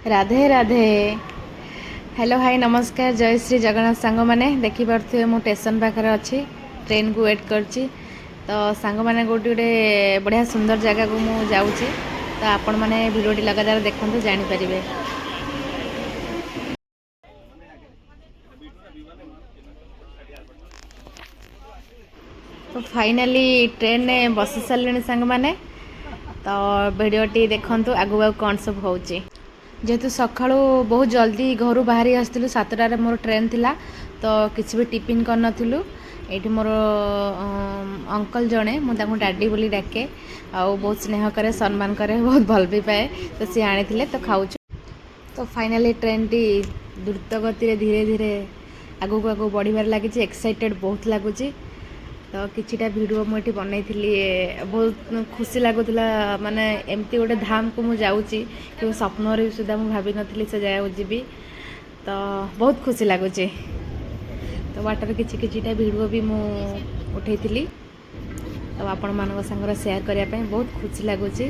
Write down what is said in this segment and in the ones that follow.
Radhe Radhe. Hello hi नमस्कार जय श्री जगन्नाथ सांग मैंने देखिपे मु स्टेशन पाखे अच्छी ट्रेन को वेट करची तो सांग मैंने गोटे गोटे बढ़िया सुंदर जगह को मुझे जाऊँगी तो आपण मैंने भिडियोटी लगातार देखते जानीपर। तो फाइनाली ट्रेन ने बस सारे सांग मैंने तो भिडियोटी देखु आगू आगू कौन सब हो जेहेतु सका बहुत जल्दी घर बाहरी आसलु 7टार मोर ट्रेन थिला तो किसी भी टिफिन करनथिलु। ये मोर अंकल जड़े मुझे डाडी बोली डाके आउ बहुत स्नेह करे सम्मान करे बहुत भल भी पाए तो सी आनी तो खाऊ। तो फाइनाली ट्रेन टी द्रुत गति धीरे धीरे आगू को आगू बढ़िबार लगी एक्साइटेड बहुत लगुच। तो किछिटा वीडियो मुझे बनई बहुत खुशी लगुला माने एमती गोटे धाम को मुझे जाऊँगी कि स्वप्न सुधा मुझे भाभी नी से जगह जीवी तो बहुत खुशी लगुच। तो बाटर किछिटा वीडियो भी मु उठे तो आपण मान सांगर सेयार करने बहुत खुशी लगुच।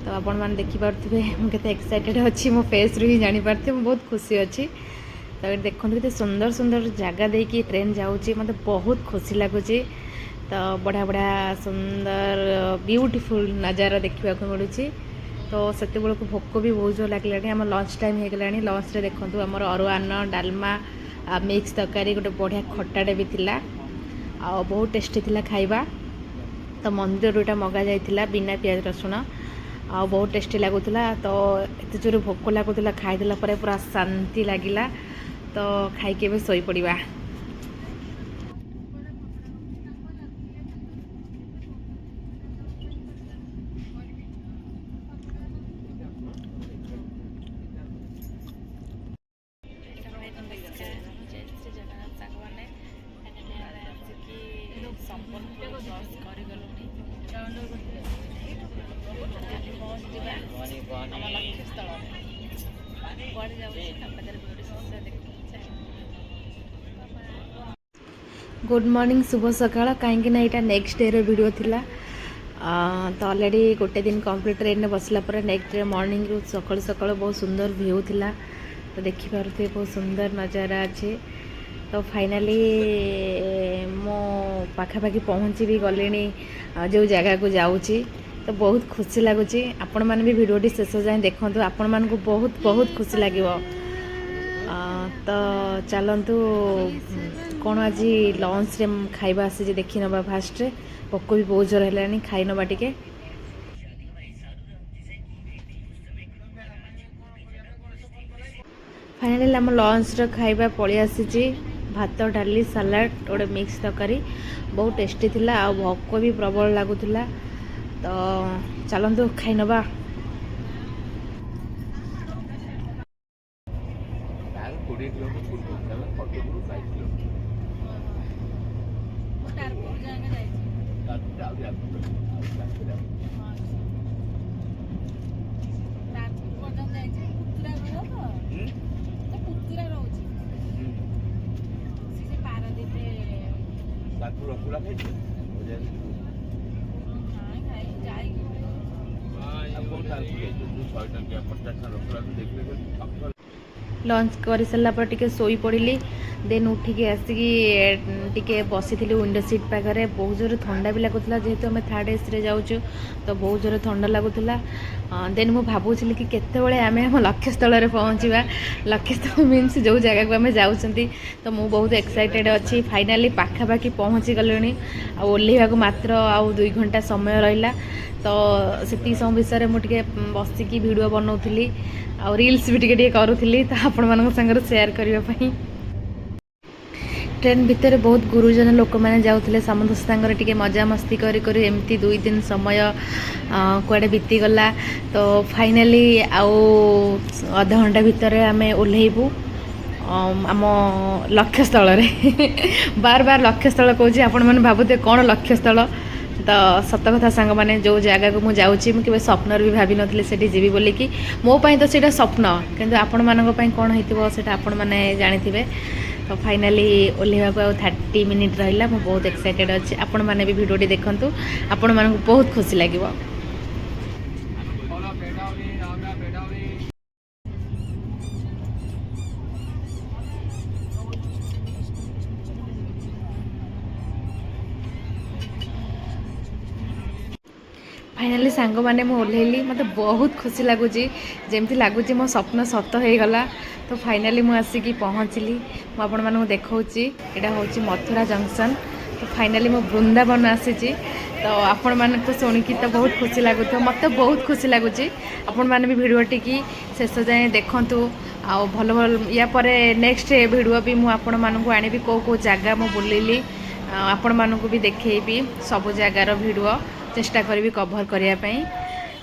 तो आपण मैंने देखिपे मुझे एक्साइटेड अच्छी मो फेस रू ही जानीपारे बहुत खुशी अच्छी। तो देखो के सुंदर सुंदर जगह देकी ट्रेन जाऊँगी मत बहुत खुशी लगुच। तो बढ़िया बढ़िया सुंदर ब्यूटीफुल नज़ारा देखा मिलूँ। तो से भोक भी बहुत जोर लगे आम लंच टाइम हो गला। लंच देखो आम अरुआन्न डालमा मिक्स तरकारी गोटे बढ़िया खटाटे भी थिला आ बहुत टेस्टी थिला खाइबा। तो मंदिर उटा मगा जाइथिला बिना पियाज रसुण आ बहुत टेस्टी लगुला। तो एत जोर भोक लगुला खाईदेला पूरा शांति लगिला। तो खाई भी सोई पड़िबा। गुड मॉर्निंग शुभ सकाळ कहीं यहाँ नेक्स्ट डे वीडियो थिला। तो ऑलरेडी गोटे दिन कंप्लीट ट्रेन में बसला पर नेक्स्ट डे मॉर्निंग रू सकाळु सकाळु बहुत सुंदर व्यू थिला। तो देखिपे बहुत सुंदर नज़ारा अच्छे। तो फाइनाली मो पाखापाखि पहुँची भी गले जो जगह को जाऊँगी तो बहुत खुशी लगुच। आपण मैंने भी वीडियोटी शेष जाए देखूँ आपण मान को बहुत बहुत खुशी लगे। तो चलतु कौन आज लंच रे खाइबा आसी देखी नवा फास्ट भोक भी बहुत जोर है खाई नवा टिके। फाइनाली आम लंच खाइबा पलि आसी भात डाली सालाड गोटे मिक्स तरकारी बहुत टेस्टी थिला आ भोक भी प्रबल लगुला। तो चलतु खाई नवा। लंच कर सारा पर टिके सोई पड़ी देन उठिक आसिक बसी विंडो सीट पाखे बहुत जोर ठंडा भी लगुला जेहेतु आम थर्ड एसी जाऊँ तो बहुत जोर ठंडा लगुला। देन मुझे भावुली कि केतबेले आम आम लक्ष्यस्थल पहुँचा। लक्ष्यस्थल मीन्स जो जगह को आम जाऊँगी तो मुझे बहुत एक्साइटेड अच्छी। फाइनाली पाखापाखि पहुँची गले ओह्लैवा मात्र आउ 2 घंटा समय रहा। तो से समय विषय मुझे बसिकी वीडियो बनाऊली आ रील्स भी टिके करूली तो आपण मान सागर सेयार करने। ट्रेन भितर बहुत गुरुजन लोक मैंने जाते समस्त टे मजा मस्ती करी एमती 2 दिन समय कुआडे बीतीगला। तो फाइनाली आउ अधा घंटा भितर आम ओह्लैबू आम लक्ष्यस्थल बार बार लक्ष्यस्थल कहूँ आपण मैंने भावुथे कौन लक्ष्यस्थल। तो सत कथा सांग मैंने जो जगह को मुझे केवे स्वप्न भी भावी नी से जीवी बोली कि मोपाई तो सीटा स्वप्न किंतु आपण मानी कौन होता आपण मैंने जानी। तो फाइनाली ओह्लैवा 30 मिनिट रहा मुझे बहुत एक्साइटेड अच्छी। आपण मैंने भी वीडियोटी देखूँ आपण मानक बहुत खुशी लगे। फाइनाली सांग मैंने ओह्लैली मत बहुत खुशी लगुच जमी लगुच मो स्वप्न सत होगला तो फाइनाली मुझे आसिकी पहुँचली मुझे देखा यहाँ हूँ मथुरा जंक्शन तो फाइनाली मो वृंदावन आसी तो आपण मानक शुणिकी तो बहुत खुशी लगुथ मत बहुत खुशी लगुच आपण मैंने भी भिडियो टी शेष जाए देखूँ आ भल भल या पर नेक्स्ट भिडियो भी मुझे मानक आनी कौ कौ जगह मुझे बुलेली आपण मानक भी देखी सब जगार भिडियो चेष्टा करी कभर करने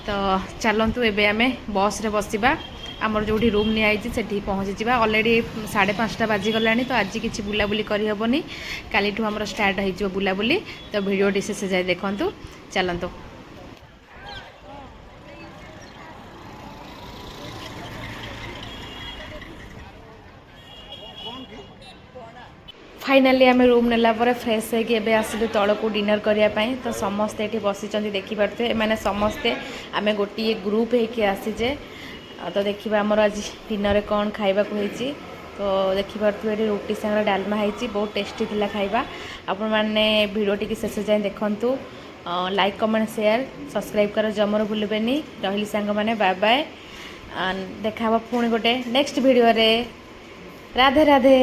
तो चलतु एबे आमे बस रे बसिबा आमर जो रूम नियाई से पहुँची ऑलरेडी 5:30 बाजिगला तो आज किसी बुलाबुली करहबनी काली आमर स्टार्ट हो बुलाबुली तो भिडियो शेष जाए देखु चलतु फाइनाली आम रूम नेला फ्रेश होगी आसलु तल को डिनर करने तो समस्ते ये बसी देखिपे मैंने समस्ते आम गोटे ग्रुप होके आसीजे तो देखा आमर आज डिनर कौन खाइबा होती तो देखिपे ये रुटी सांगे डालमा होती बहुत टेस्टी थिला खाइबा आपण मैंने वीडियो टी शेष जाए देखु लाइक कमेंट शेयर सब्सक्राइब कर जमर भूलबेनी रही सांग मैंने बाय बाय देखा पुणी गोटे नेक्स्ट वीडियो रे राधे राधे।